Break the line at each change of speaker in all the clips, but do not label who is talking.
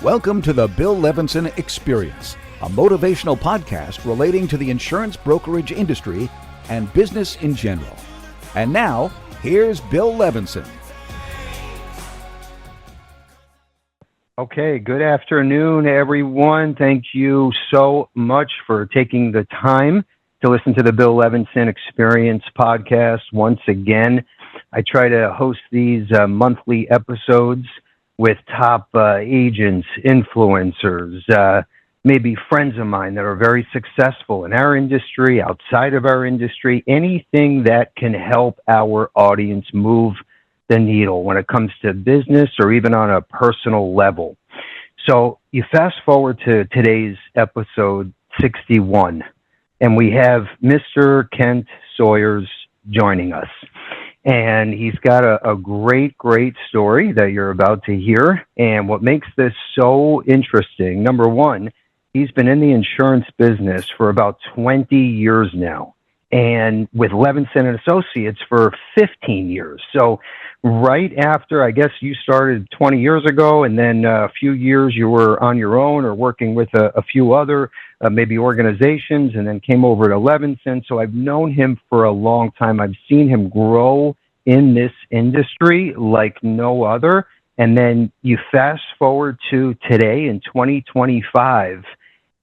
Welcome to the Bill Levinson Experience, a motivational podcast relating to the insurance brokerage industry and business in general. And now, here's Bill Levinson.
Okay, good afternoon, everyone. Thank you so much for taking the time to listen to the Bill Levinson Experience podcast once again. I try to host these monthly episodes with top agents, influencers, maybe friends of mine that are very successful in our industry, outside of our industry, anything that can help our audience move the needle when it comes to business or even on a personal level. So you fast forward to today's episode 61, and we have Mr. Kent Sawyers joining us. And he's got a great story that you're about to hear. And what makes this so interesting, number one, he's been in the insurance business for about 20 years now, and with Levinson Associates for 15 years. So right after, I guess you started 20 years ago, and then a few years you were on your own or working with a few other maybe organizations, and then came over to Levinson. So I've known him for a long time. I've seen him grow in this industry like no other. And then you fast forward to today in 2025,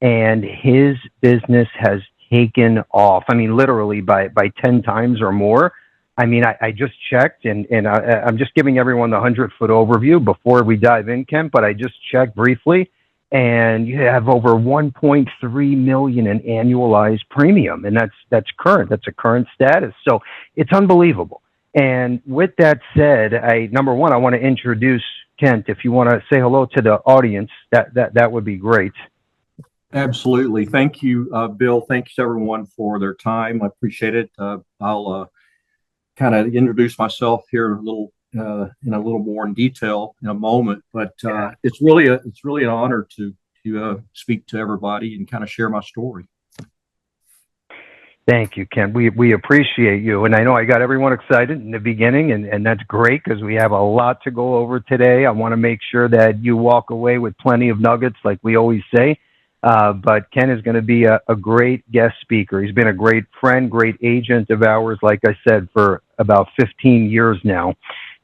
and his business has taken off. I mean, literally by 10 times or more. I mean, I just checked, and I'm just giving everyone the 100-foot overview before we dive in, Kent, but I just checked briefly, and you have over $1.3 million in annualized premium, and that's current. That's a current status. So it's unbelievable. And with that said, number one, I want to introduce Kent. If you want to say hello to the audience, that would be great.
Absolutely. Thank you, Bill. Thanks to everyone for their time. I appreciate it. I'll kind of introduce myself here in a little more in detail in a moment. But it's really an honor to speak to everybody and kind of share my story.
Thank you, Ken. We appreciate you. And I know I got everyone excited in the beginning, and that's great because we have a lot to go over today. I want to make sure that you walk away with plenty of nuggets, like we always say. But Ken is going to be a great guest speaker. He's been a great friend, great agent of ours, like I said, for about 15 years now.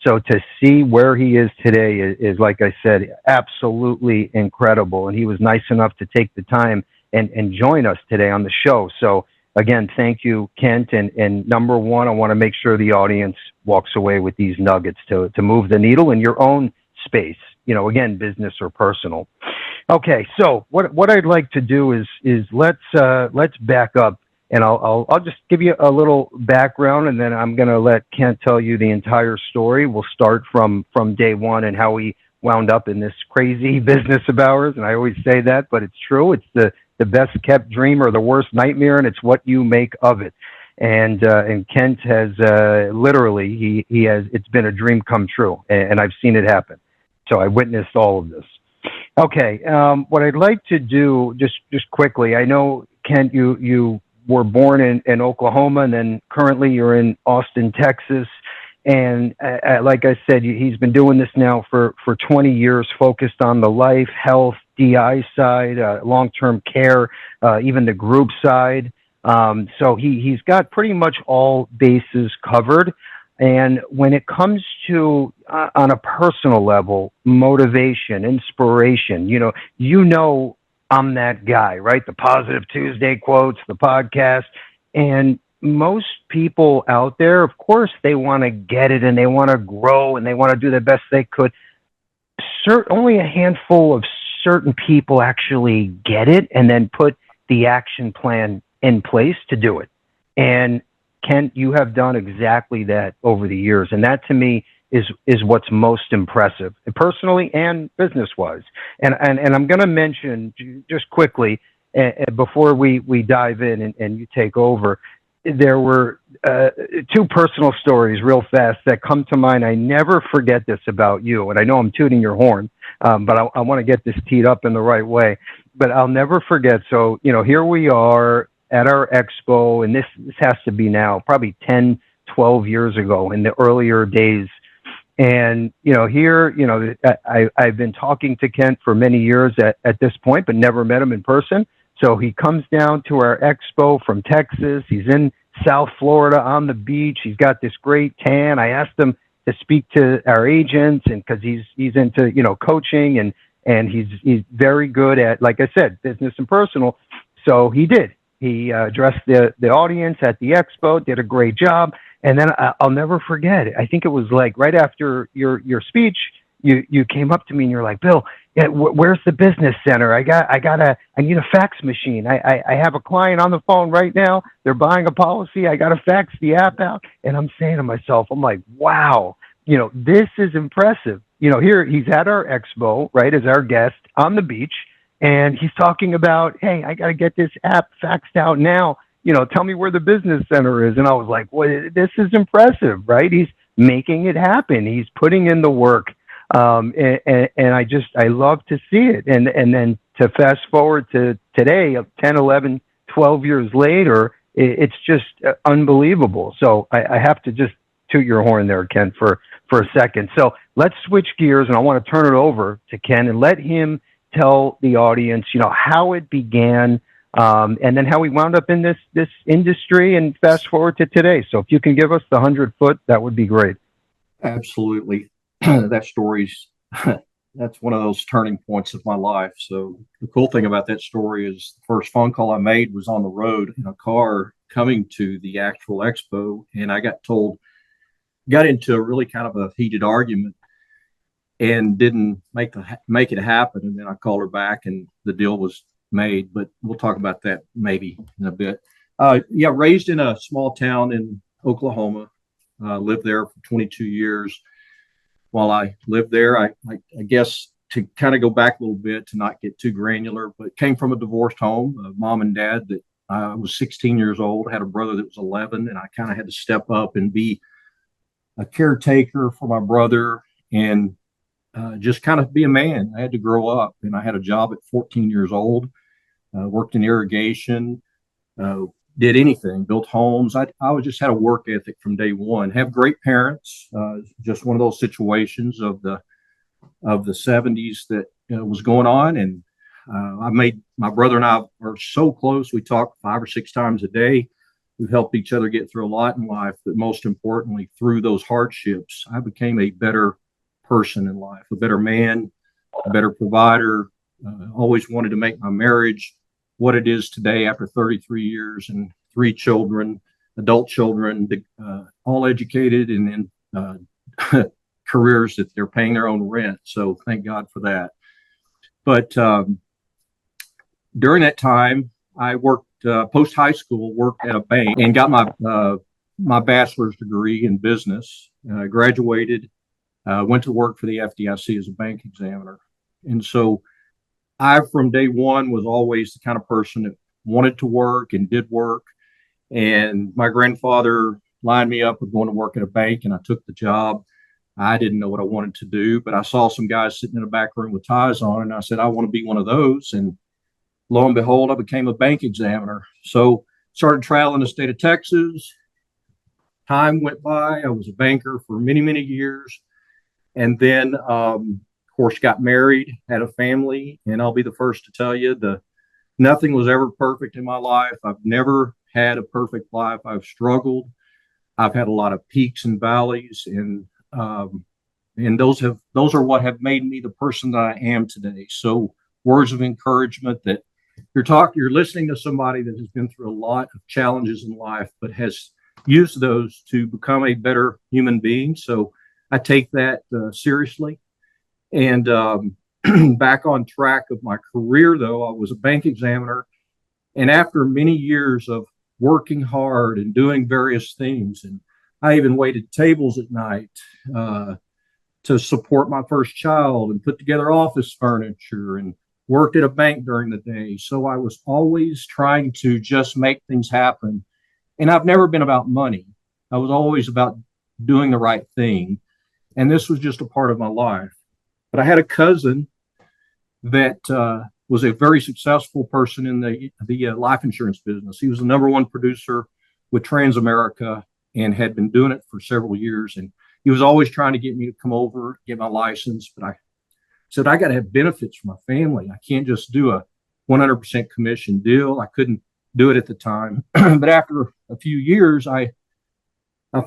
So to see where he is today is, like I said, absolutely incredible. And he was nice enough to take the time and join us today on the show. So again, thank you, Kent. And number one, I want to make sure the audience walks away with these nuggets to move the needle in your own space, again, business or personal. Okay, so what I'd like to do is let's back up, and I'll just give you a little background, and then I'm going to let Kent tell you the entire story. We'll start from day one and how we wound up in this crazy business of ours. And I always say that, but it's true. It's the best kept dream or the worst nightmare, and it's what you make of it. And Kent has literally he has, it's been a dream come true, and I've seen it happen. So I witnessed all of this. Okay, what I'd like to do, just quickly, I know, Kent, you were born in Oklahoma, and then currently you're in Austin, Texas. And like I said, he's been doing this now for 20 years, focused on the life, health, DI side, long-term care, even the group side. So he's got pretty much all bases covered. And when it comes to, on a personal level, motivation, inspiration, you know I'm that guy, right? The Positive Tuesday quotes, the podcast. And most people out there, of course, they want to get it and they want to grow and they want to do the best they could. Only a handful of certain people actually get it and then put the action plan in place to do it. And Kent, you have done exactly that over the years, and that to me is what's most impressive, personally and business-wise. And I'm going to mention just quickly before we dive in and you take over. There were two personal stories real fast that come to mind. I never forget this about you, and I know I'm tooting your horn, but I want to get this teed up in the right way. But I'll never forget. So here we are at our expo, and this has to be now probably 10, 12 years ago in the earlier days. And, here, I've been talking to Kent for many years at this point, but never met him in person. So he comes down to our expo from Texas. He's in South Florida on the beach. He's got this great tan. I asked him to speak to our agents, and because he's into, coaching, and he's very good at, like I said, business and personal. So he did. He addressed the audience at the expo, did a great job. And then I'll never forget. I think it was like right after your speech, you came up to me and you're like, Bill, yeah, where's the business center? I need a fax machine. I have a client on the phone right now. They're buying a policy. I got to fax the app out. And I'm saying to myself, I'm like, wow, this is impressive. Here he's at our expo, right, as our guest on the beach. And he's talking about, hey, I got to get this app faxed out now. Tell me where the business center is. And I was like, well, this is impressive, right? He's making it happen. He's putting in the work. And I love to see it. And then to fast forward to today, 10, 11, 12 years later, it's just unbelievable. So I have to just toot your horn there, Ken, for a second. So let's switch gears, and I want to turn it over to Ken and let him tell the audience, how it began, and then how we wound up in this industry, and fast forward to today. So if you can give us the 100-foot, that would be great.
Absolutely. That story's, that's one of those turning points of my life. So the cool thing about that story is the first phone call I made was on the road in a car coming to the actual expo. And I got into a really kind of a heated argument and didn't make it happen. And then I called her back and the deal was made, but we'll talk about that maybe in a bit. Raised in a small town in Oklahoma, lived there for 22 years. While I lived there, I guess to kind of go back a little bit, to not get too granular, but came from a divorced home, a mom and dad that I was 16 years old, had a brother that was 11, and I kind of had to step up and be a caretaker for my brother and just kind of be a man. I had to grow up, and I had a job at 14 years old, worked in irrigation, did anything, built homes. I just had a work ethic from day one. Have great parents. Just one of those situations of the 70s that was going on. And my brother and I are so close. We talk 5 or 6 times a day. We've helped each other get through a lot in life, but most importantly, through those hardships, I became a better person in life, a better man, a better provider. Always wanted to make my marriage what it is today after 33 years and 3 children, adult children, all educated and in careers that they're paying their own rent. So thank God for that. But during that time, I worked post high school, worked at a bank and got my bachelor's degree in business. Graduated, went to work for the FDIC as a bank examiner. And so I, from day one, was always the kind of person that wanted to work and did work. And my grandfather lined me up with going to work at a bank, and I took the job. I didn't know what I wanted to do, but I saw some guys sitting in a back room with ties on, and I said, I want to be one of those. And lo and behold, I became a bank examiner. So started traveling the state of Texas. Time went by. I was a banker for many, many years. And then, of course, got married, had a family, and I'll be the first to tell you nothing was ever perfect in my life. I've never had a perfect life. I've struggled. I've had a lot of peaks and valleys, and those are what have made me the person that I am today. So words of encouragement that you're listening to somebody that has been through a lot of challenges in life, but has used those to become a better human being. So I take that seriously. And back on track of my career, though, I was a bank examiner. And after many years of working hard and doing various things, and I even waited tables at night to support my first child and put together office furniture and worked at a bank during the day. So I was always trying to just make things happen. And I've never been about money. I was always about doing the right thing. And this was just a part of my life. But I had a cousin that was a very successful person in the life insurance business. He was the #1 producer with Transamerica and had been doing it for several years. And he was always trying to get me to come over, get my license. But I said, I got to have benefits for my family. I can't just do a 100% commission deal. I couldn't do it at the time. But after a few years, I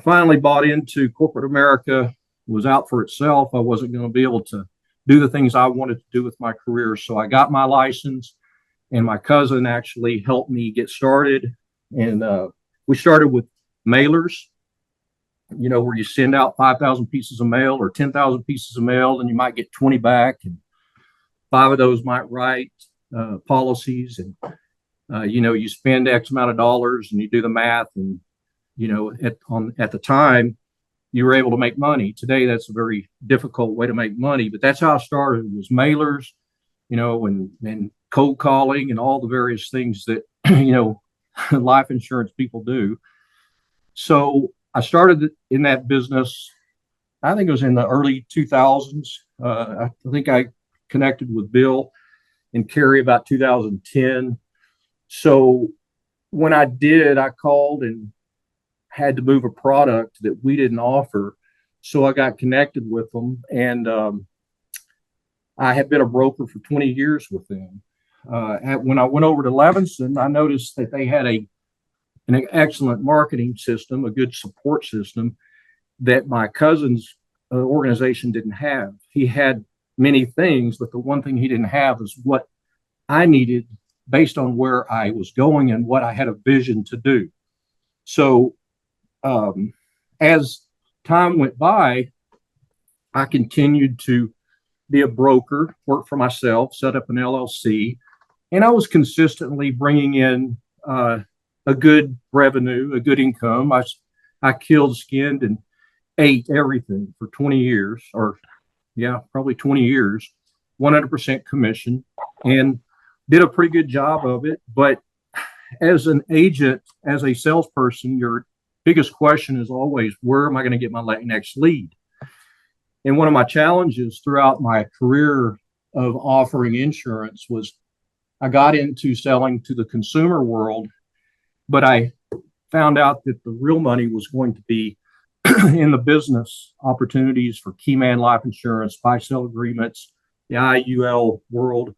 finally bought into corporate America, was out for itself. I wasn't going to be able to do the things I wanted to do with my career. So I got my license, and my cousin actually helped me get started. And we started with mailers, where you send out 5,000 pieces of mail or 10,000 pieces of mail, and you might get 20 back, and 5 of those might write policies. And, you spend X amount of dollars and you do the math. And, at the time, you were able to make money. Today, that's a very difficult way to make money, but that's how I started, was mailers, and cold calling and all the various things that, life insurance people do. So I started in that business, I think it was in the early 2000s. I think I connected with Bill and Carrie about 2010. So when I did, I called and had to move a product that we didn't offer. So I got connected with them, and I had been a broker for 20 years with them. When I went over to Levinson, I noticed that they had an excellent marketing system, a good support system that my cousin's organization didn't have. He had many things, but the one thing he didn't have is what I needed based on where I was going and what I had a vision to do. So as time went by, I continued to be a broker, work for myself, set up an LLC, and I was consistently bringing in a good revenue, a good income. I killed, skinned, and ate everything for 20 years, or probably 20 years, 100% commission, and did a pretty good job of it. But as an agent, as a salesperson, your biggest question is always, where am I going to get my next lead? And one of my challenges throughout my career of offering insurance was I got into selling to the consumer world, but I found out that the real money was going to be in the business opportunities for key man life insurance, buy-sell agreements, the IUL world,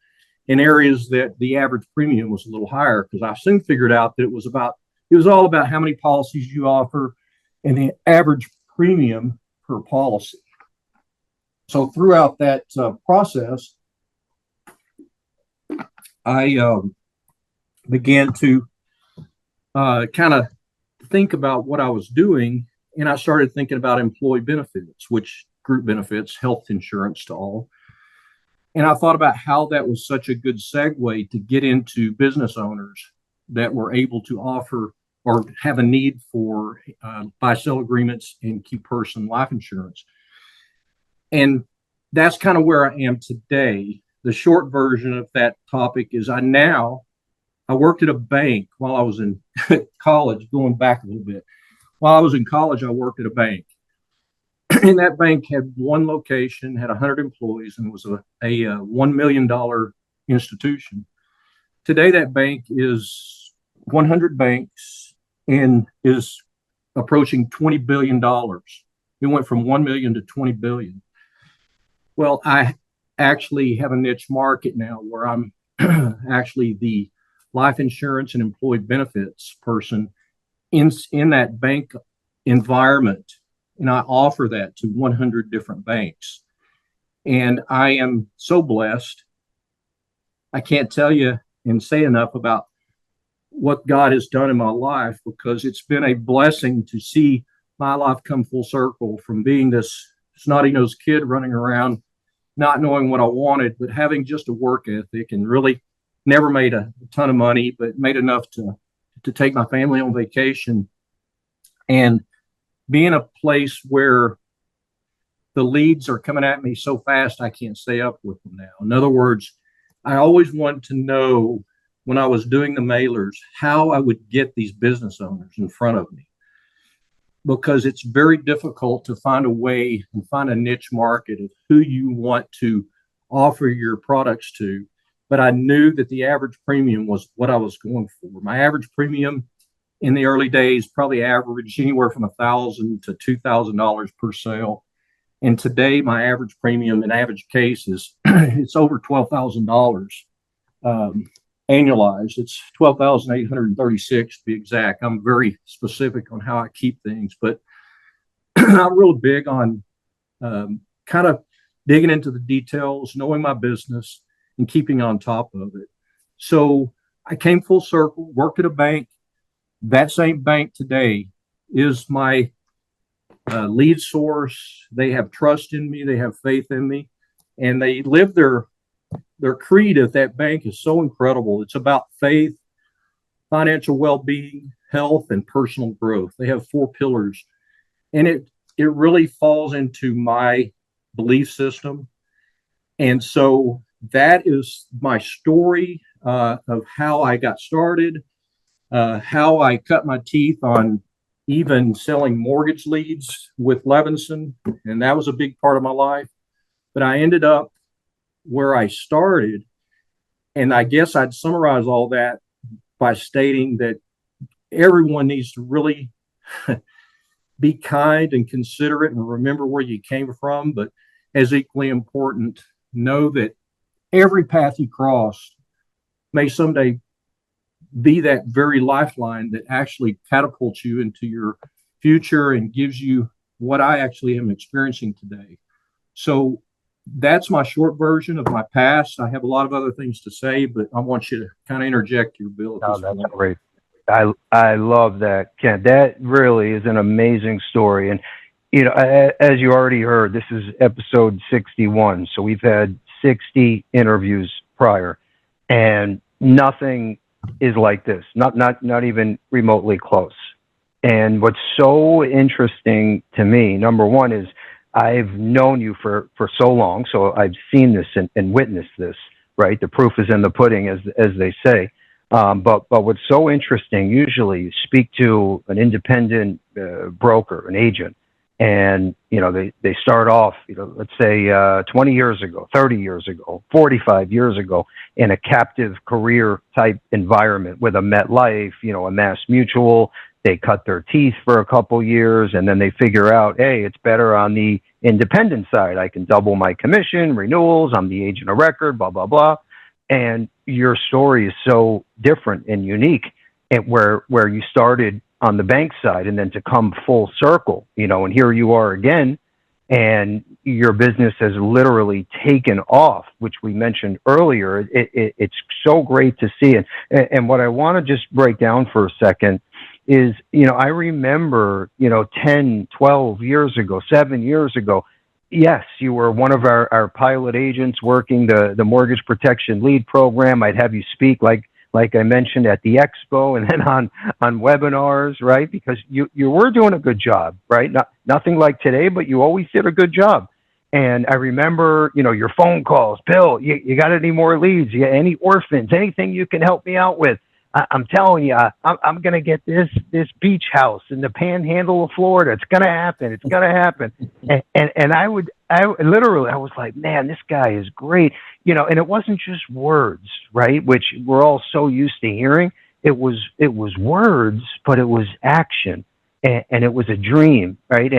in areas that the average premium was a little higher, because I soon figured out that it was all about how many policies you offer and the average premium per policy. So throughout that process, I began to kind of think about what I was doing, and I started thinking about employee benefits, which group benefits, health insurance to all. And I thought about how that was such a good segue to get into business owners that were able to offer or have a need for buy-sell agreements and key person life insurance. And that's kind of where I am today. The short version of that topic is I worked at a bank while I was in college, going back a little bit. While I was in college, I worked at a bank. And that bank had one location, had 100 employees, and was a $1 million institution. Today, that bank is 100 banks and is approaching $20 billion. It went from 1 million to 20 billion. Well, I actually have a niche market now where I'm actually the life insurance and employee benefits person in that bank environment. And I offer that to 100 different banks. And I am so blessed. I can't tell you and say enough about what God has done in my life, because it's been a blessing to see my life come full circle from being this snotty-nosed kid running around, not knowing what I wanted, but having just a work ethic, and really never made a ton of money, but made enough to take my family on vacation, and be in a place where the leads are coming at me so fast I can't stay up with them now. In other words, I always wanted to know, when I was doing the mailers, how I would get these business owners in front of me, because it's very difficult to find a way and find a niche market of who you want to offer your products to. But I knew that the average premium was what I was going for. My average premium in the early days, probably averaged anywhere from $1,000 to $2,000 per sale. And today, my average premium in average case is it's over $12,000 annualized. It's 12,836 to be exact. I'm very specific on how I keep things, but I'm real big on kind of digging into the details, knowing my business, and keeping on top of it. So I came full circle, worked at a bank. That same bank today is my lead source. They have trust in me. They have faith in me, and they live their creed at that bank is so incredible. It's about faith, financial well-being, health, and personal growth. They have 4 pillars, and it really falls into my belief system. And so that is my story of how I got started, how I cut my teeth on even selling mortgage leads with Levinson, and that was a big part of my life. But I ended up where I started, and I guess I'd summarize all that by stating that everyone needs to really be kind and considerate and remember where you came from, but as equally important, know that every path you cross may someday be that very lifeline that actually catapults you into your future and gives you what I actually am experiencing today. So that's my short version of my past. I have a lot of other things to say, but I want you to kind of interject your Bill.
No, that's great. I love that, Ken. That really is an amazing story. And, you know, as you already heard, this is episode 61. So we've had 60 interviews prior, and nothing is like this, not even remotely close. And what's so interesting to me, number one, is I've known you for so long, so I've seen this and witnessed this, right? The proof is in the pudding, as they say. But what's so interesting, usually you speak to an independent broker, an agent, and, you know, they start off, you know, let's say 20 years ago, 30 years ago, 45 years ago, in a captive career type environment with a MetLife, you know, a Mass Mutual. They cut their teeth for a couple years, and then they figure out, hey, it's better on the independent side. I can double my commission, renewals, I'm the agent of record, blah, blah, blah. And your story is so different and unique, and where you started on the bank side and then to come full circle, you know, and here you are again, and your business has literally taken off, which we mentioned earlier. It's so great to see. And what I want to just break down for a second is, you know, I remember, you know, 10, 12 years ago, 7 years ago, yes, you were one of our pilot agents working the mortgage protection lead program. I'd have you speak like I mentioned at the expo and then on webinars, right? Because you were doing a good job, right? Nothing like today, but you always did a good job. And I remember, you know, your phone calls, Bill, you got any more leads? You got any orphans, anything you can help me out with? I'm telling you, I'm going to get this beach house in the panhandle of Florida. It's going to happen. It's going to happen. And I was like, man, this guy is great. You know, and it wasn't just words, right? Which we're all so used to hearing. It was words, but it was action, and it was a dream, right?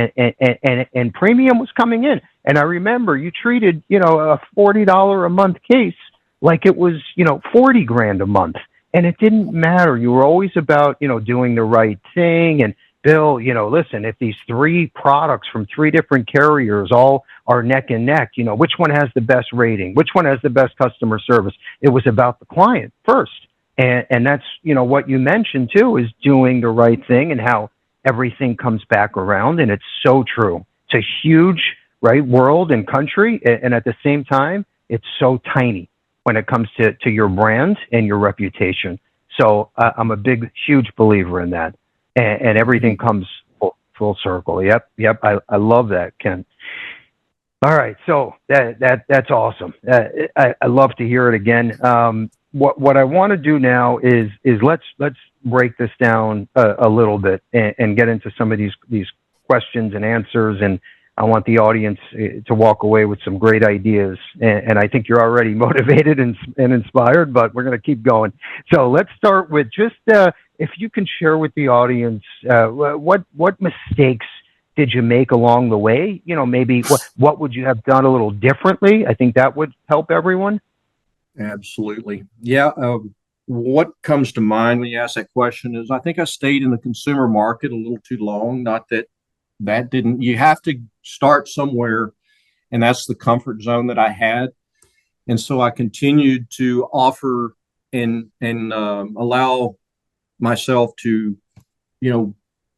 And premium was coming in. And I remember you treated, you know, a $40 a month case like it was, you know, 40 grand a month. And it didn't matter. You were always about, you know, doing the right thing. And Bill, you know, listen, if these 3 products from 3 different carriers all are neck and neck, you know, which one has the best rating? Which one has the best customer service? It was about the client first. And that's, you know, what you mentioned too, is doing the right thing and how everything comes back around. And it's so true. It's a huge, right, world and country. And at the same time, it's so tiny when it comes to your brand and your reputation. So I'm a big, huge believer in that. And everything comes full circle. Yep. I love that, Ken. All right. So that's awesome. I love to hear it again. What I want to do now is let's break this down a little bit and get into some of these questions and answers. And I want the audience to walk away with some great ideas. And I think you're already motivated and inspired, but we're going to keep going. So let's start with just if you can share with the audience, what mistakes did you make along the way? Maybe what would you have done a little differently? I think that would help everyone.
Absolutely. Yeah. What comes to mind when you ask that question is I think I stayed in the consumer market a little too long. Not that didn't, you have to start somewhere, and that's the comfort zone that I had. And so I continued to offer and allow myself to,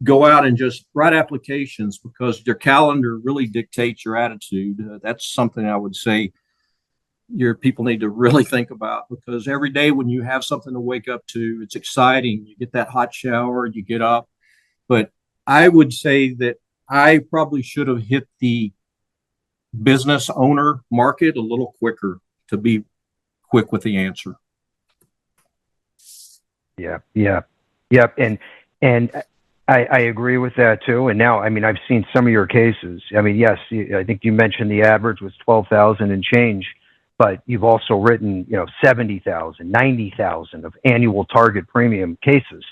go out and just write applications because your calendar really dictates your attitude. That's something I would say your people need to really think about, because every day when you have something to wake up to, it's exciting. You get that hot shower, you get up. But I would say that I probably should have hit the business owner market a little quicker to be quick with the answer.
Yeah. And I agree with that too. And now, I've seen some of your cases. Yes, I think you mentioned the average was 12,000 and change, but you've also written, 70,000, 90,000 of annual target premium cases.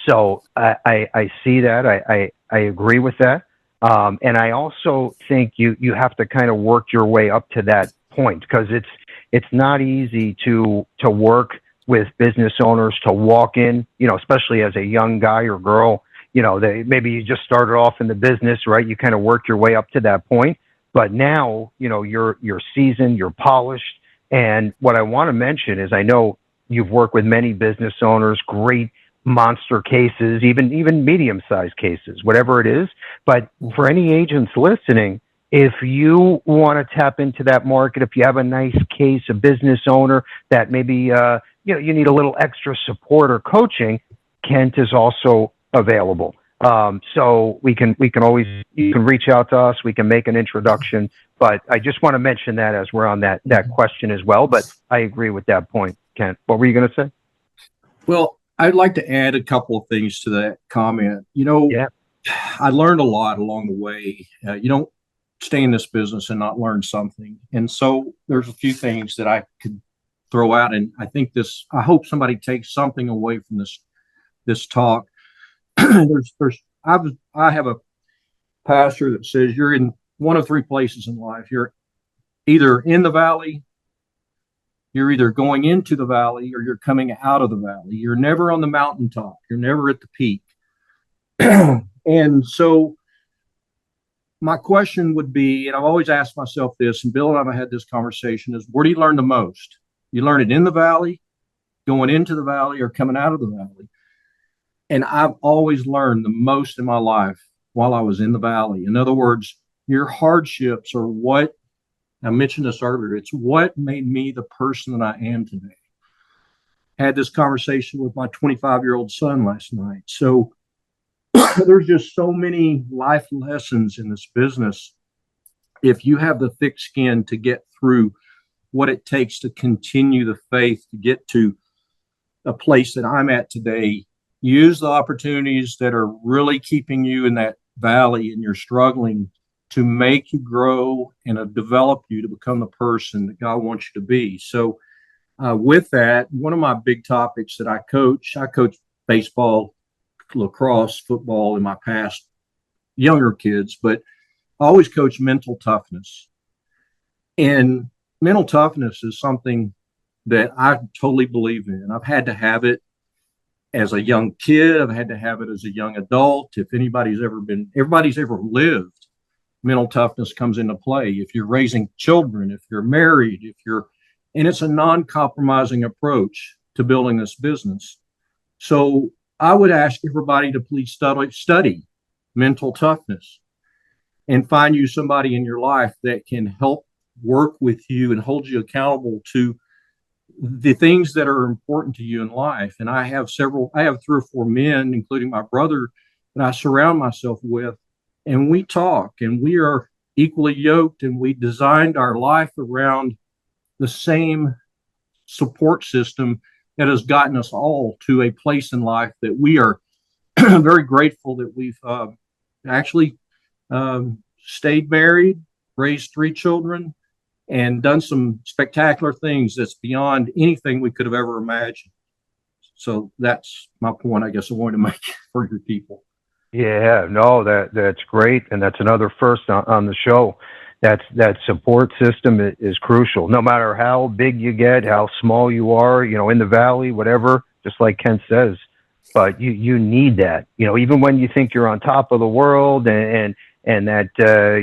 So I see that. I agree with that. And I also think you have to kind of work your way up to that point, because it's not easy to work with business owners to walk in, especially as a young guy or girl. Maybe you just started off in the business, right? You kind of work your way up to that point. But now, you're seasoned, you're polished. And what I want to mention is I know you've worked with many business owners, great monster cases, even medium-sized cases, whatever it is. But for any agents listening, if you want to tap into that market, if you have a nice case, a business owner that maybe you need a little extra support or coaching, Kent is also available. So you can reach out to us. We can make an introduction. But I just want to mention that as we're on that question as well. But I agree with that point, Kent. What were you going to say?
Well, I'd like to add a couple of things to that comment. I learned a lot along the way. You don't stay in this business and not learn something. And so there's a few things that I could throw out. And I hope somebody takes something away from this talk. I have a pastor that says you're in one of three places in life. You're either in the valley, you're either going into the valley, or you're coming out of the valley. You're never on the mountaintop. You're never at the peak. And so my question would be, and I've always asked myself this, and Bill and I have had this conversation, is where do you learn the most? You learn it in the valley, going into the valley, or coming out of the valley. And I've always learned the most in my life while I was in the valley. In other words, your hardships are what, I mentioned this earlier, it's what made me the person that I am today. I had this conversation with my 25-year-old son last night. So there's just so many life lessons in this business. If you have the thick skin to get through what it takes to continue the faith, to get to a place that I'm at today, use the opportunities that are really keeping you in that valley and you're struggling to make you grow and develop you to become the person that God wants you to be. So with that, one of my big topics that I coach baseball, lacrosse, football in my past, younger kids, but I always coach mental toughness. And mental toughness is something that I totally believe in. I've had to have it as a young kid. I've had to have it as a young adult. If everybody's ever lived, mental toughness comes into play. If you're raising children, if you're married, and it's a non-compromising approach to building this business. So I would ask everybody to please study mental toughness and find you somebody in your life that can help work with you and hold you accountable to the things that are important to you in life. And I have 3 or 4 men, including my brother, that I surround myself with, and we talk, and we are equally yoked, and we designed our life around the same support system that has gotten us all to a place in life that we are very grateful that we've actually stayed married, raised 3 children, and done some spectacular things that's beyond anything we could have ever imagined. So that's my point, I guess I wanted to make for your people.
Yeah, no, that's great, and that's another first on the show. That support system is crucial. No matter how big you get, how small you are, in the valley, whatever. Just like Kent says, but you need that. Even when you think you're on top of the world, and that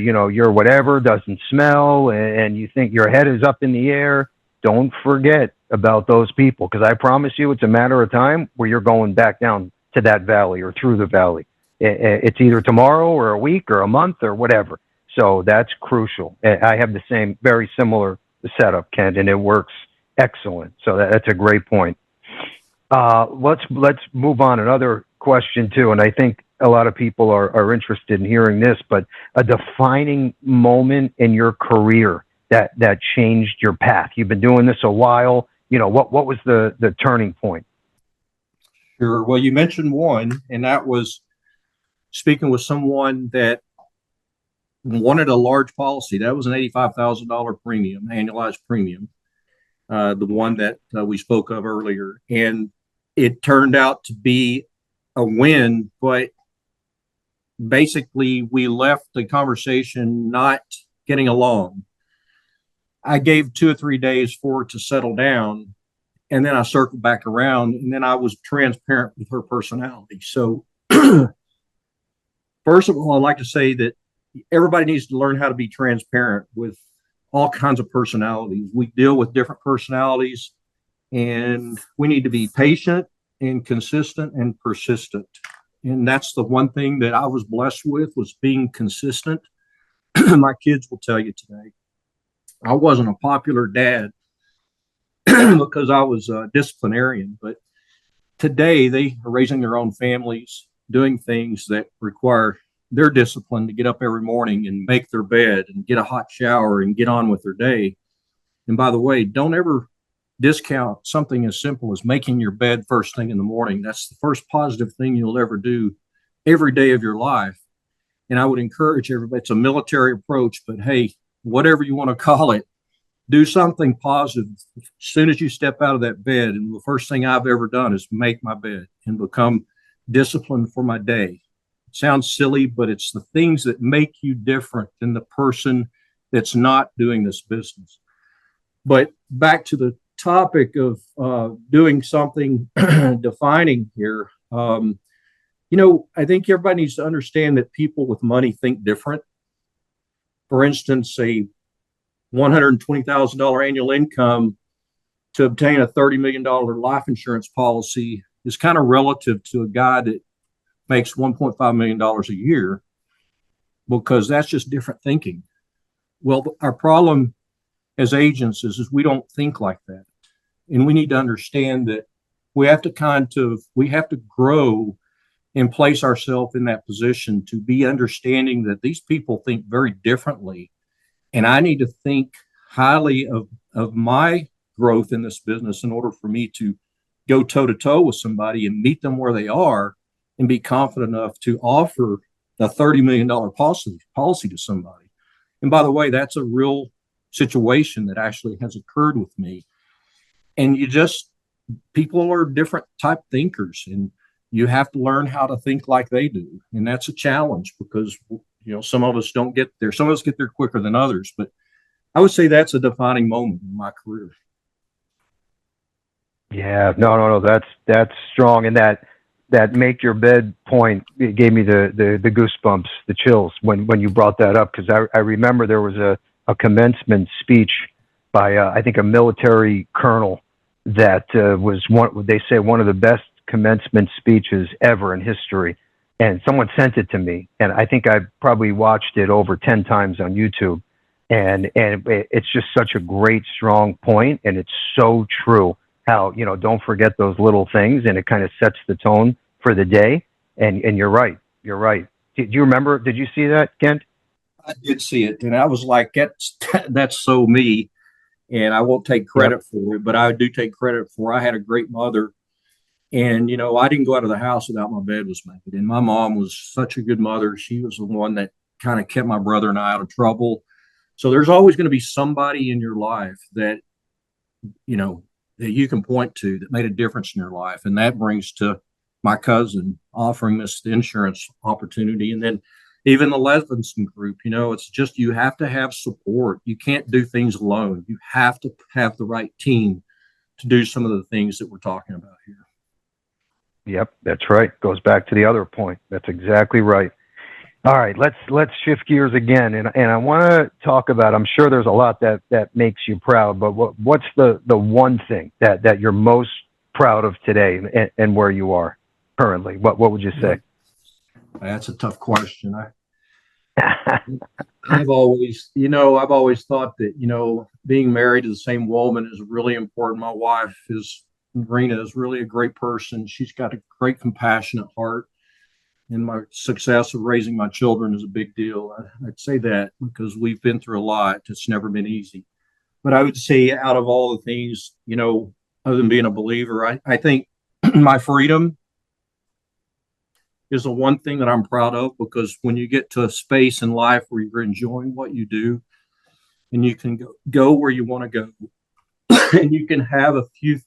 your whatever doesn't smell, and you think your head is up in the air. Don't forget about those people, because I promise you, it's a matter of time where you're going back down to that valley or through the valley. It's either tomorrow or a week or a month or whatever. So that's crucial. I have the same, very similar setup, Kent, and it works excellent. So that's a great point. Let's move on. Another question too, and I think a lot of people are interested in hearing this. But a defining moment in your career that changed your path. You've been doing this a while. What was the turning point?
Sure. Well, you mentioned one, and that was speaking with someone that wanted a large policy. That was an $85,000 premium, annualized premium, the one that we spoke of earlier. And it turned out to be a win, but basically we left the conversation not getting along. I gave 2 or 3 days for it to settle down, and then I circled back around, and then I was transparent with her personality. So first of all, I'd like to say that everybody needs to learn how to be transparent with all kinds of personalities. We deal with different personalities, and we need to be patient and consistent and persistent. And that's the one thing that I was blessed with, was being consistent. My kids will tell you today, I wasn't a popular dad because I was a disciplinarian, but today they are raising their own families, doing things that require their discipline to get up every morning and make their bed and get a hot shower and get on with their day. And by the way, don't ever discount something as simple as making your bed first thing in the morning. That's the first positive thing you'll ever do every day of your life. And I would encourage everybody, it's a military approach, but hey, whatever you want to call it, do something positive as soon as you step out of that bed. And the first thing I've ever done is make my bed and become disciplined for my day. It sounds silly, but it's the things that make you different than the person that's not doing this business. But back to the topic of doing something defining here. I think everybody needs to understand that people with money think different. For instance, a $120,000 annual income to obtain a $30 million life insurance policy is kind of relative to a guy that makes $1.5 million a year, because that's just different thinking. Well, our problem as agents is we don't think like that. And we need to understand that we have to grow and place ourselves in that position to be understanding that these people think very differently. And I need to think highly of my growth in this business in order for me to go toe to toe with somebody and meet them where they are and be confident enough to offer a $30 million policy to somebody. And by the way, that's a real situation that actually has occurred with me. And people are different type thinkers, and you have to learn how to think like they do. And that's a challenge because, some of us don't get there. Some of us get there quicker than others, but I would say that's a defining moment in my career.
Yeah, no, that's strong. And that make your bed point, it gave me the goosebumps, the chills when you brought that up, because I remember there was a commencement speech by I think a military colonel that was one of the best commencement speeches ever in history. And someone sent it to me, and I think I probably watched it over 10 times on YouTube. And it's just such a great, strong point, and it's so true. How, don't forget those little things, and it kind of sets the tone for the day. And you're right. Do you remember? Did you see that, Kent?
I did see it, and I was like, that's so me. And I won't take credit for it, but I do take credit for I had a great mother. And, I didn't go out of the house without my bed was made. And my mom was such a good mother. She was the one that kind of kept my brother and I out of trouble. So there's always going to be somebody in your life that, that you can point to that made a difference in your life. And that brings to my cousin offering this insurance opportunity. And then even the Levinson group, it's just, you have to have support. You can't do things alone. You have to have the right team to do some of the things that we're talking about here.
Yep, that's right. Goes back to the other point. That's exactly right. All right, let's shift gears again, and I want to talk about. I'm sure there's a lot that makes you proud, but what's the one thing that you're most proud of today, and where you are currently? What would you say?
That's a tough question. I've always thought that being married to the same woman is really important. My wife Rena is really a great person. She's got a great compassionate heart. And my success of raising my children is a big deal. I'd say that because we've been through a lot. It's never been easy. But I would say out of all the things, other than being a believer, I think my freedom is the one thing that I'm proud of, because when you get to a space in life where you're enjoying what you do and you can go where you want to go and you can have a few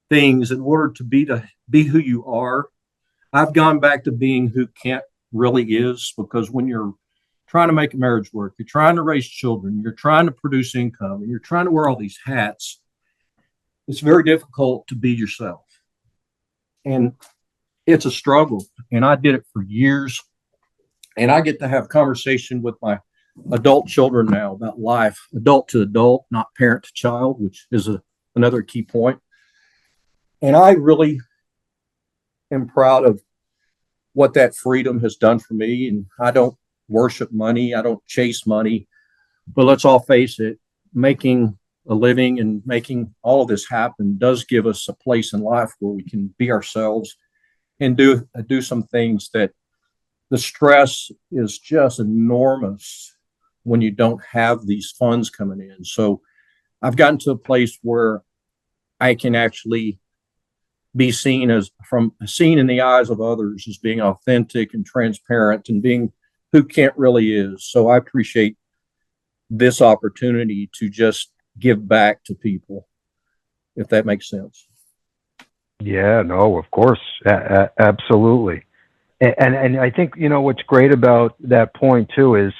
things in order to be who you are. I've gone back to being who Kent really is, because when you're trying to make a marriage work, you're trying to raise children, you're trying to produce income, and you're trying to wear all these hats, it's very difficult to be yourself. And it's a struggle. And I did it for years. And I get to have conversation with my adult children now about life, adult to adult, not parent to child, which is another key point. And I really am proud of what that freedom has done for me. And I don't worship money. I don't chase money. But let's all face it, making a living and making all of this happen does give us a place in life where we can be ourselves and do some things that the stress is just enormous when you don't have these funds coming in. So I've gotten to a place where I can actually be seen in the eyes of others as being authentic and transparent and being who Kent really is. So I appreciate this opportunity to just give back to people, if that makes sense.
Yeah, no, of course. Absolutely. And I think, what's great about that point too is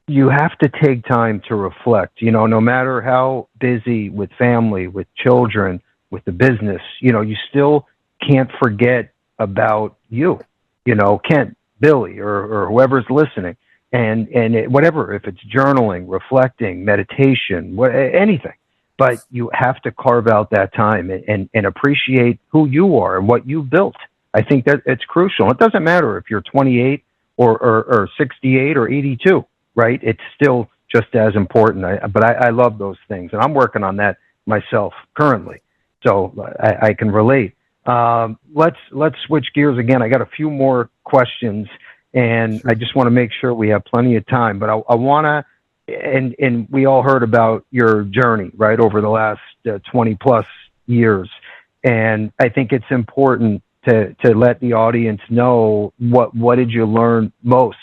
you have to take time to reflect, no matter how busy with family, with children, with the business, you still can't forget about you, Kent, Billy, or whoever's listening. And whatever, if it's journaling, reflecting, meditation, anything, but you have to carve out that time and appreciate who you are and what you built. I think that it's crucial. It doesn't matter if you're 28 or 68 or 82, right? It's still just as important. But I love those things, and I'm working on that myself currently. So I can relate. Let's switch gears again. I got a few more questions, and I just want to make sure we have plenty of time. But I want to, and we all heard about your journey, right, over the last 20 plus years. And I think it's important to let the audience know what did you learn most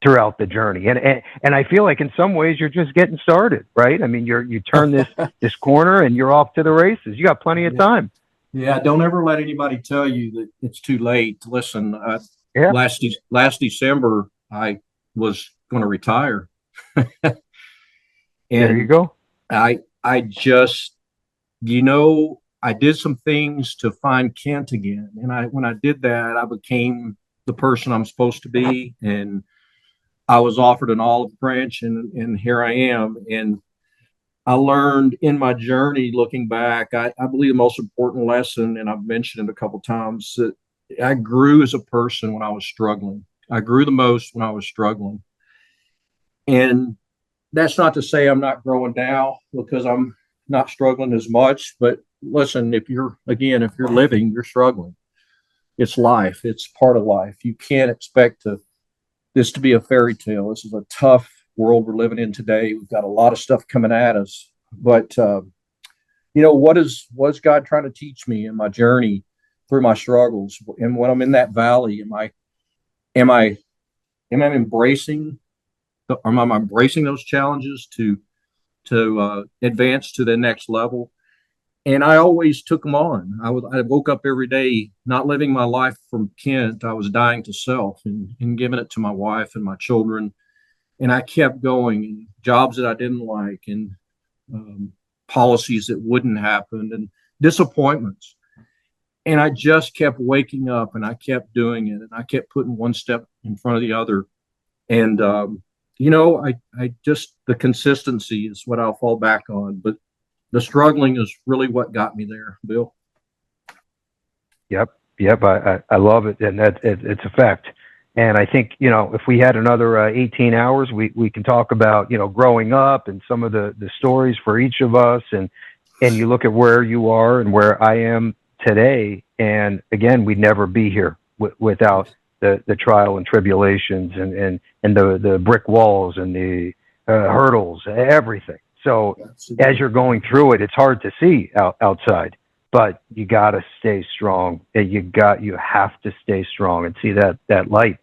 throughout the journey. And I feel like in some ways you're just getting started, right? I mean, you turn this corner and you're off to the races. You got plenty of time.
Yeah. Don't ever let anybody tell you that it's too late. Listen, last December, I was going to retire. And
there you go.
I just, I did some things to find Kent again. And when I did that, I became the person I'm supposed to be. And I was offered an olive branch, and here I am. And I learned in my journey, looking back, I believe the most important lesson, and I've mentioned it a couple of times, that I grew as a person when I was struggling. I grew the most when I was struggling. And that's not to say I'm not growing now, because I'm not struggling as much. But listen, if you're living, you're struggling. It's life. It's part of life. You can't expect this to be a fairy tale. This is a tough world we're living in today. We've got a lot of stuff coming at us. But what's God trying to teach me in my journey through my struggles? And when I'm in that valley, am I embracing those challenges to advance to the next level? And I always took them on. I woke up every day, not living my life from Kent. I was dying to self and giving it to my wife and my children. And I kept going, and jobs that I didn't like, and um, policies that wouldn't happen, and disappointments. And I just kept waking up, and I kept doing it, and I kept putting one step in front of the other. And I just, the consistency is what I'll fall back on. But the struggling is really what got me there, Bill.
Yep, yep. I love it, and it's a fact. And I think if we had another 18 hours, we can talk about growing up and some of the stories for each of us, and you look at where you are and where I am today, and again, we'd never be here without the trial and tribulations and the brick walls and the hurdles, everything. So as you're going through it, it's hard to see outside, but you got to stay strong. You have to stay strong and see that light.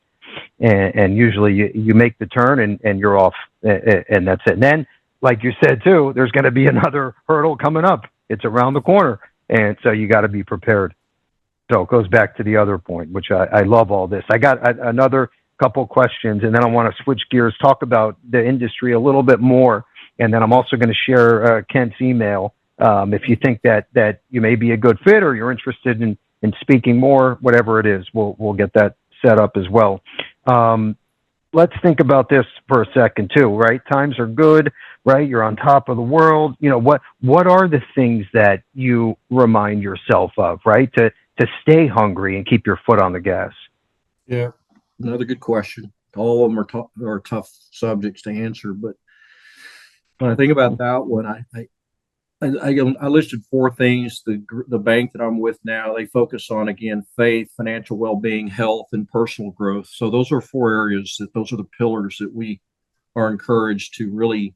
And usually you make the turn and you're off, and that's it. And then, like you said too, there's going to be another hurdle coming up. It's around the corner, and so you got to be prepared. So it goes back to the other point, which I love all this. I got another couple questions, and then I want to switch gears, talk about the industry a little bit more, and then I'm also going to share Kent's email. If you think that you may be a good fit or you're interested in speaking more, whatever it is, we'll get that set up as well. Let's think about this for a second too, right? Times are good, right? You're on top of the world. What are the things that you remind yourself of, right? To stay hungry and keep your foot on the gas.
Yeah, another good question. All of them are tough subjects to answer, but when I think about that one, I listed four things. The bank that I'm with now, they focus on, again, faith, financial well-being, health, and personal growth. So those are four areas those are the pillars that we are encouraged to really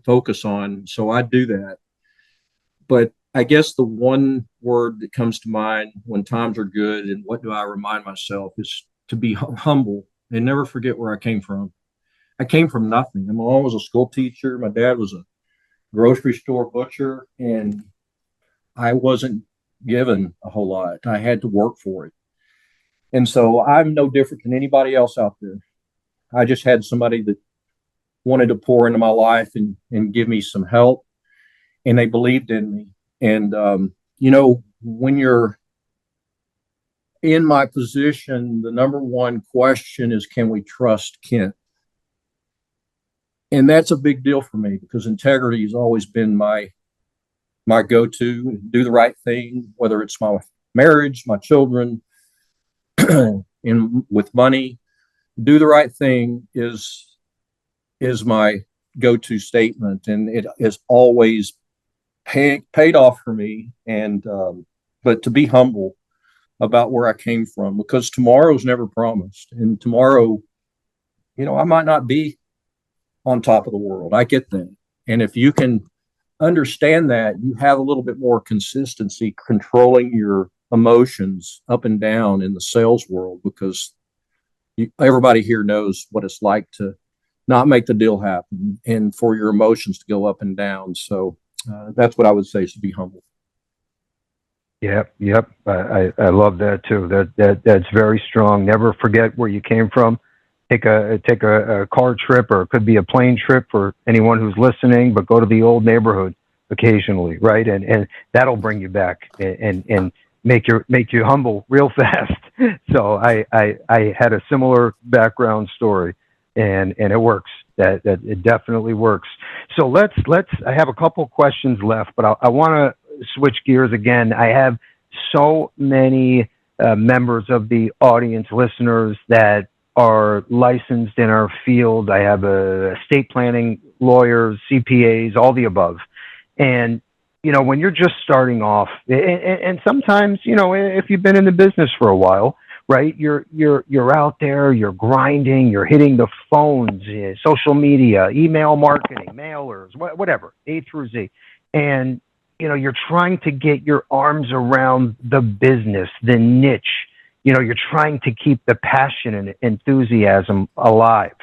focus on. So I do that. But I guess the one word that comes to mind when times are good and what do I remind myself is to be humble and never forget where I came from. I came from nothing. My mom was a school teacher. My dad was a grocery store butcher, and I wasn't given a whole lot. I had to work for it. And so I'm no different than anybody else out there. I just had somebody that wanted to pour into my life and give me some help, and they believed in me. And, when you're in my position, the number one question is, can we trust Kent? And that's a big deal for me because integrity has always been my go-to. Do the right thing, whether it's my marriage, my children, and with money. Do the right thing is my go-to statement, and it has always paid off for me. And but to be humble about where I came from, because tomorrow's never promised, and tomorrow, I might not be on top of the world. I get that. And if you can understand that, you have a little bit more consistency controlling your emotions up and down in the sales world, because everybody here knows what it's like to not make the deal happen and for your emotions to go up and down. So that's what I would say, is to be humble.
Yep. I love that too. That's very strong. Never forget where you came from. Take a car trip, or it could be a plane trip for anyone who's listening, but go to the old neighborhood occasionally, right? And that'll bring you back and make you humble real fast. So I had a similar background story, and it works. That it definitely works. So let's I have a couple questions left, but I want to switch gears again. I have so many members of the audience, listeners, that are licensed in our field. I have estate planning lawyers, CPAs, all the above. And, when you're just starting off, and sometimes, if you've been in the business for a while, right, you're out there, you're grinding, you're hitting the phones, social media, email marketing, mailers, whatever, A through Z. And, you're trying to get your arms around the business, the niche. You're trying to keep the passion and enthusiasm alive.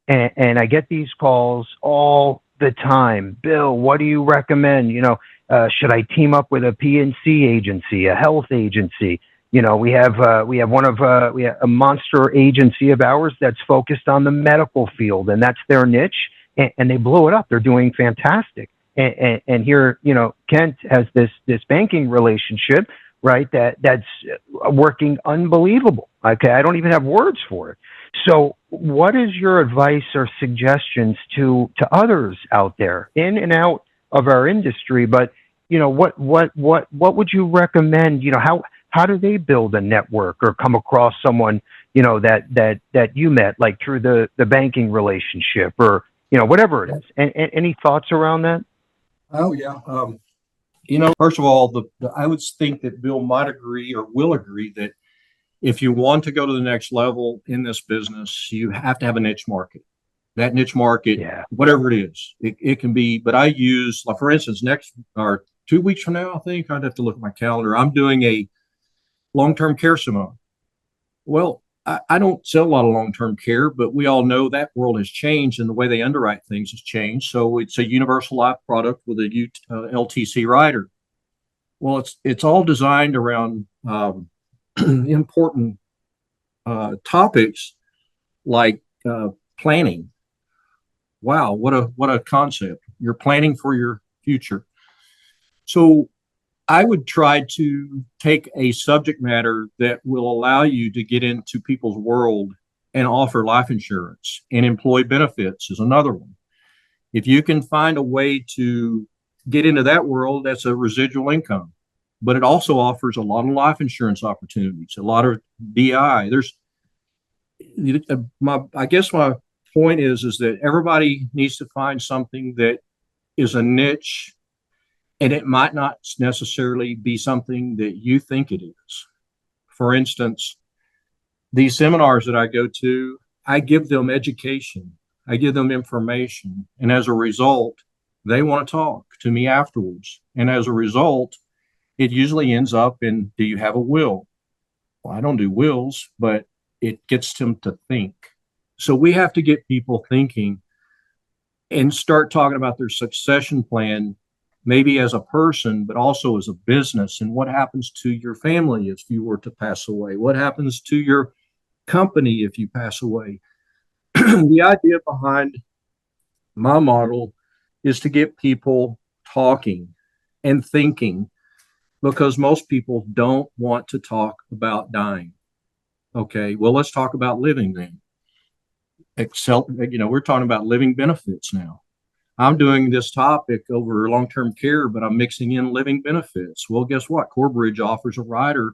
And I get these calls all the time. Bill, what do you recommend? Should I team up with a P&C agency, a health agency? We have a monster agency of ours that's focused on the medical field, and that's their niche, and they blew it up. They're doing fantastic. And here, Kent has this banking relationship, right? That's working unbelievable. Okay, I don't even have words for it. So, what is your advice or suggestions to others out there, in and out of our industry? But what would you recommend? How do they build a network or come across someone that you met, like through the banking relationship, or whatever it is? Any thoughts around that?
Oh yeah. First of all, I would think that Bill might agree or will agree that if you want to go to the next level in this business, you have to have a niche market. That niche market, whatever it is, it can be. But I use, like, for instance, next or 2 weeks from now, I think I'd have to look at my calendar. I'm doing a long-term care seminar. Well, I don't sell a lot of long-term care, but we all know that world has changed and the way they underwrite things has changed. So it's a universal life product with a LTC rider. Well, it's all designed around important topics like planning. Wow, what a concept! You're planning for your future. So I would try to take a subject matter that will allow you to get into people's world and offer life insurance, and employee benefits is another one. If you can find a way to get into that world, that's a residual income, but it also offers a lot of life insurance opportunities, a lot of DI. I guess my point is that everybody needs to find something that is a niche. And it might not necessarily be something that you think it is. For instance, these seminars that I go to, I give them education. I give them information. And as a result, they want to talk to me afterwards. And as a result, it usually ends up in, do you have a will? Well, I don't do wills, but it gets them to think. So we have to get people thinking and start talking about their succession plan, maybe as a person, but also as a business. And what happens to your family if you were to pass away? What happens to your company if you pass away? The idea behind my model is to get people talking and thinking, because most people don't want to talk about dying. Okay, well, let's talk about living then. We're talking about living benefits now. I'm doing this topic over long-term care, but I'm mixing in living benefits. Well, guess what? Corebridge offers a rider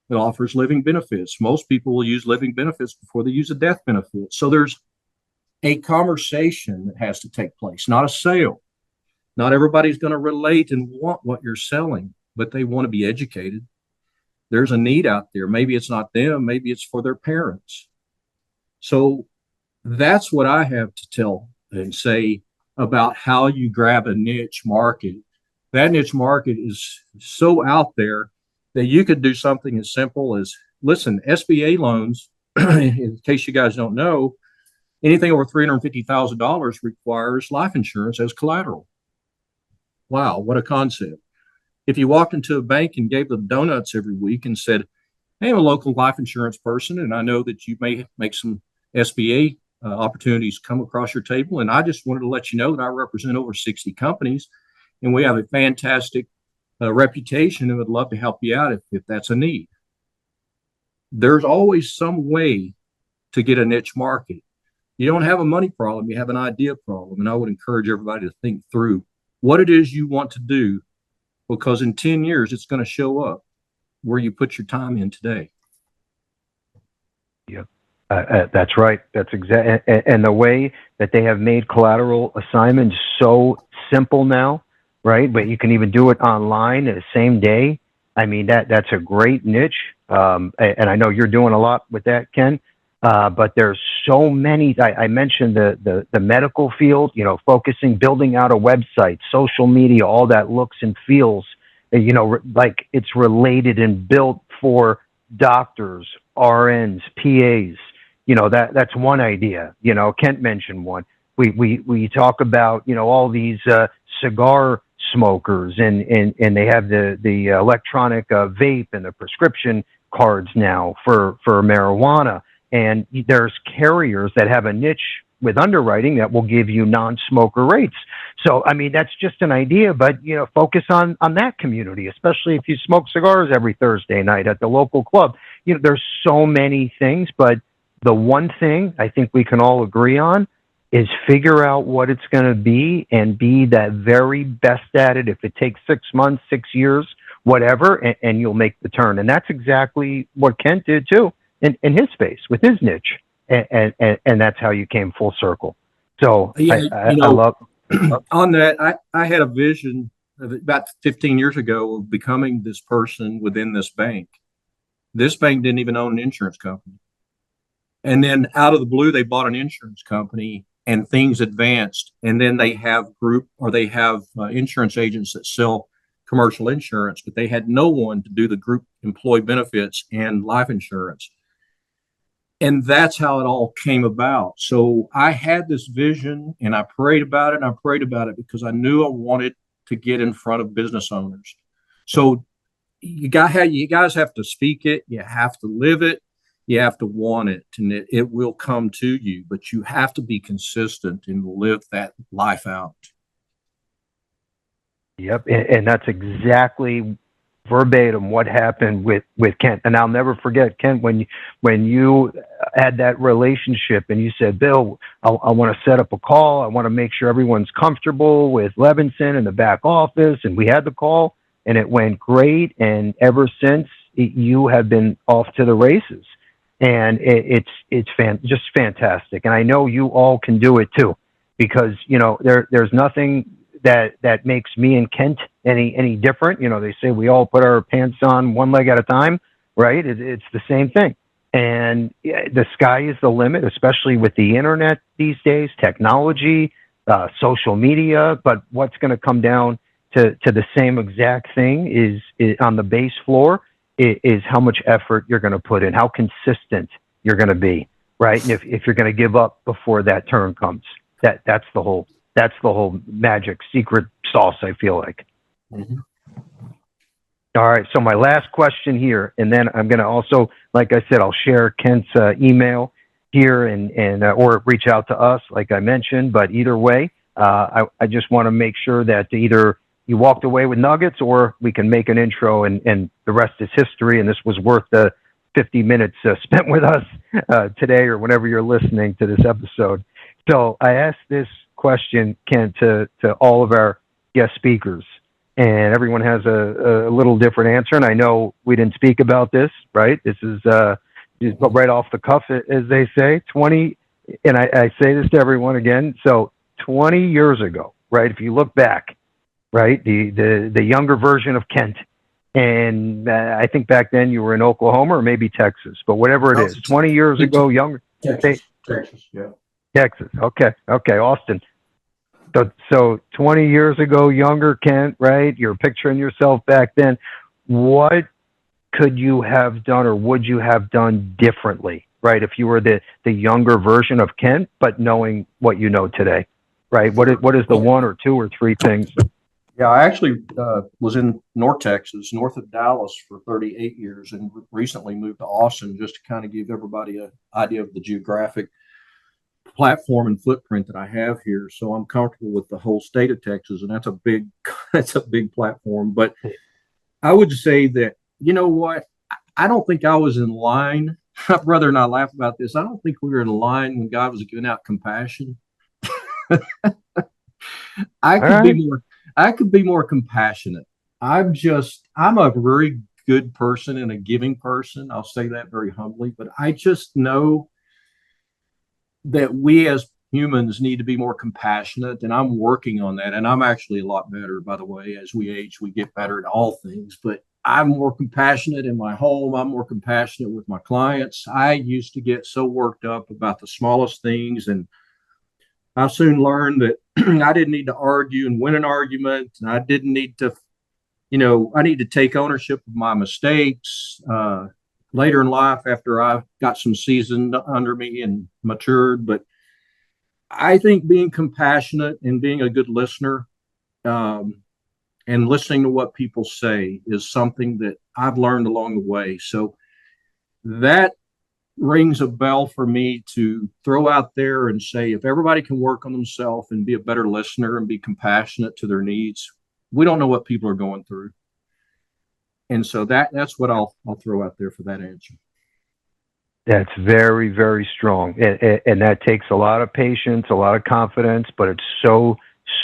that offers living benefits. Most people will use living benefits before they use a death benefit. So there's a conversation that has to take place, not a sale. Not everybody's going to relate and want what you're selling, but they want to be educated. There's a need out there. Maybe it's not them. Maybe it's for their parents. So that's what I have to tell and say about how you grab a niche market. That niche market is so out there that you could do something as simple as, listen, SBA loans, in case you guys don't know, anything over $350,000 requires life insurance as collateral. Wow, what a concept. If you walked into a bank and gave them donuts every week and said, hey, I'm a local life insurance person, and I know that you may make some SBA opportunities come across your table. And I just wanted to let you know that I represent over 60 companies, and we have a fantastic reputation and would love to help you out if that's a need. There's always some way to get a niche market. You don't have a money problem, you have an idea problem. And I would encourage everybody to think through what it is you want to do, because in 10 years, it's going to show up where you put your time in today.
Yep. That's right. That's exactly. And the way that they have made collateral assignments so simple now, right? But you can even do it online the same day. I mean, that's a great niche. And I know you're doing a lot with that, Ken. But there's so many. I mentioned the medical field, focusing, building out a website, social media, all that looks and feels, like it's related and built for doctors, RNs, PAs. That's one idea. Kent mentioned one. We talk about, all these cigar smokers, and they have the electronic vape and the prescription cards now for marijuana. And there's carriers that have a niche with underwriting that will give you non-smoker rates. So, I mean, that's just an idea, but, focus on that community, especially if you smoke cigars every Thursday night at the local club. There's so many things, but the one thing I think we can all agree on is figure out what it's going to be and be that very best at it. If it takes 6 months, 6 years, whatever, and you'll make the turn. And that's exactly what Kent did too in his space with his niche. And that's how you came full circle. So I love
on that. I had a vision about 15 years ago of becoming this person within this bank. This bank didn't even own an insurance company. And then out of the blue, they bought an insurance company and things advanced. And then they have insurance agents that sell commercial insurance, but they had no one to do the group employee benefits and life insurance. And that's how it all came about. So I had this vision and I prayed about it. And I prayed about it because I knew I wanted to get in front of business owners. So you guys have to speak it. You have to live it. You have to want it, and it will come to you, but you have to be consistent and live that life out.
Yep. And that's exactly verbatim what happened with Kent. And I'll never forget, Kent, when you had that relationship and you said, Bill, I want to set up a call. I want to make sure everyone's comfortable with Levinson in the back office. And we had the call and it went great. And ever since, you have been off to the races. And it's just fantastic. And I know you all can do it too, because, there's nothing that makes me and Kent any different. They say we all put our pants on one leg at a time, right? It's the same thing. And the sky is the limit, especially with the internet these days, technology, social media. But what's going to come down to the same exact thing is on the base floor is how much effort you're going to put in, how consistent you're going to be, right? And if you're going to give up before that turn comes, that's the whole magic secret sauce, I feel like.
Mm-hmm.
All right. So my last question here, and then I'm going to also, like I said, I'll share Kent's email here and or reach out to us, like I mentioned. But either way, I just want to make sure that either you walked away with nuggets or we can make an intro and the rest is history. And this was worth the 50 minutes spent with us today or whenever you're listening to this episode. So I asked this question, Kent, to all of our guest speakers, and everyone has a little different answer. And I know we didn't speak about this, right? This is just right off the cuff, as they say. 20, and I say this to everyone again. So 20 years ago, right? If you look back, right, the younger version of Kent, and I think back then you were in Oklahoma or maybe Texas, but whatever it is, 20 years ago, younger.
Texas, yeah.
Texas. Okay. Austin. So 20 years ago, younger Kent, right? You're picturing yourself back then. What could you have done or would you have done differently, right? If you were the younger version of Kent, but knowing what you know today, right? What is the one or two or three things?
Yeah, I actually was in North Texas, north of Dallas for 38 years and recently moved to Austin just to kind of give everybody an idea of the geographic platform and footprint that I have here. So I'm comfortable with the whole state of Texas, and that's a big platform. But I would say that, you know what, I don't think I was in line. My brother and I laugh about this. I don't think we were in line when God was giving out compassion. I could be more compassionate. I'm a very good person and a giving person. I'll say that very humbly, but I just know that we as humans need to be more compassionate, and I'm working on that. And I'm actually a lot better, by the way. As we age, we get better at all things, but I'm more compassionate in my home. I'm more compassionate with my clients. I used to get so worked up about the smallest things, and I soon learned that I didn't need to argue and win an argument. And I didn't need to, I need to take ownership of my mistakes. Later in life, after I got some seasoned under me and matured. But I think being compassionate and being a good listener and listening to what people say is something that I've learned along the way. So that rings a bell for me to throw out there and say, if everybody can work on themselves and be a better listener and be compassionate to their needs, we don't know what people are going through. And so that's what I'll throw out there for that answer.
That's very, very strong. And that takes a lot of patience, a lot of confidence, but it's so,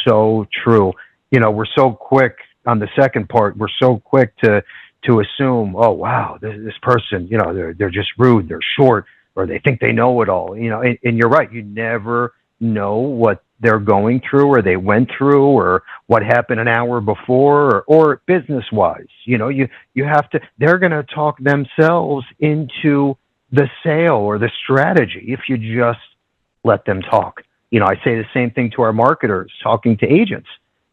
so true. You know, we're so quick on the second part, we're so quick to assume, oh, wow, this person, you know, they're just rude, they're short, or they think they know it all, you know, and you're right. You never know what they're going through or they went through or what happened an hour before or business wise, you know, you have to, they're going to talk themselves into the sale or the strategy if you just let them talk. You know, I say the same thing to our marketers talking to agents,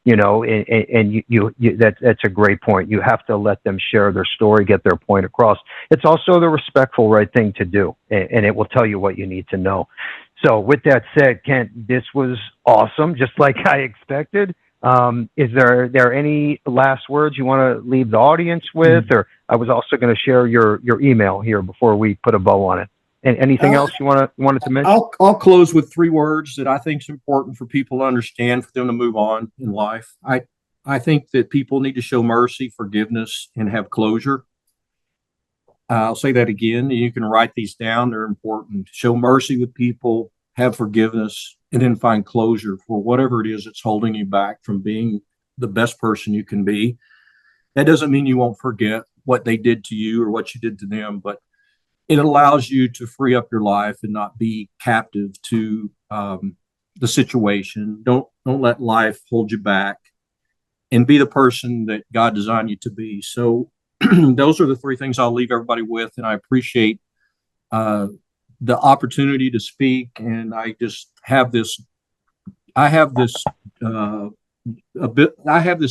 you know, and that's a great point. You have to let them share their story, get their point across. It's also the respectful right thing to do, and it will tell you what you need to know. So with that said, Kent, this was awesome, just like I expected. Is there any last words you want to leave the audience with? Or I was also going to share your email here before we put a bow on it. And anything else you wanted to mention?
I'll close with 3 words that I think is important for people to understand, for them to move on in life. I think that people need to show mercy, forgiveness, and have closure. I'll say that again. You can write these down. They're important. Show mercy with people, have forgiveness, and then find closure for whatever it is that's holding you back from being the best person you can be. That doesn't mean you won't forget what they did to you or what you did to them, but it allows you to free up your life and not be captive to the situation. Don't let life hold you back, and be the person that God designed you to be. So those are the 3 things I'll leave everybody with. And I appreciate the opportunity to speak. And I just have this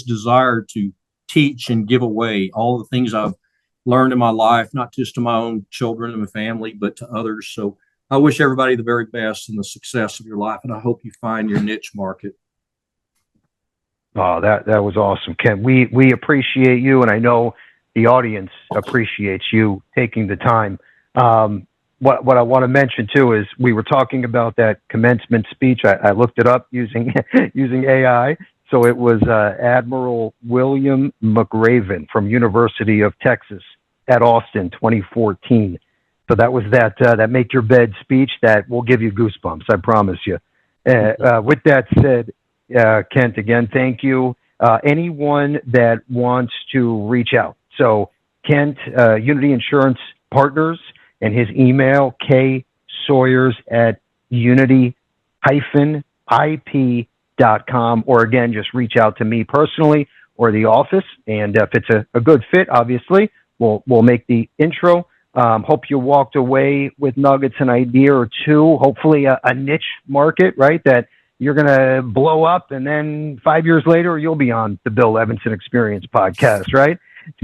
desire to teach and give away all the things I've learned in my life, not just to my own children and my family, but to others. So I wish everybody the very best and the success of your life. And I hope you find your niche market.
Oh, that was awesome, Ken. We appreciate you, and I know the audience appreciates you taking the time. What I want to mention too is we were talking about that commencement speech. I looked it up using AI. So it was Admiral William McRaven from University of Texas at Austin, 2014. So that was that make your bed speech that will give you goosebumps, I promise you. With that said, Kent, again, thank you. Anyone that wants to reach out. So Kent, Unity Insurance Partners, and his email, ksawyers@unity-ip.com, or again, just reach out to me personally or the office. And if it's a good fit, obviously, we'll make the intro. Hope you walked away with nuggets, an idea or two, hopefully a niche market, right? That you're going to blow up, and then 5 years later, you'll be on the Bill Levinson Experience podcast, right?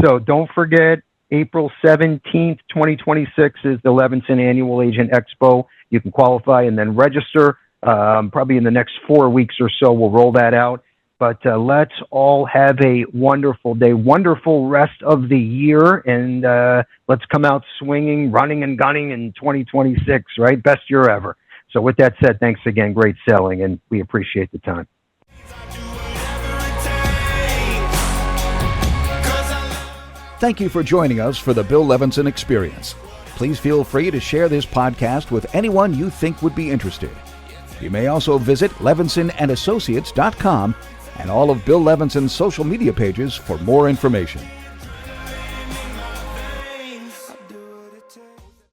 So don't forget, April 17th, 2026 is the Levinson Annual Agent Expo. You can qualify and then register. Probably in the next 4 weeks or so, we'll roll that out. But let's all have a wonderful day, wonderful rest of the year, and let's come out swinging, running, and gunning in 2026, right? Best year ever. So with that said, thanks again. Great selling, and we appreciate the time.
Thank you for joining us for the Bill Levinson Experience. Please feel free to share this podcast with anyone you think would be interested. You may also visit levinsonandassociates.com and all of Bill Levinson's social media pages for more information.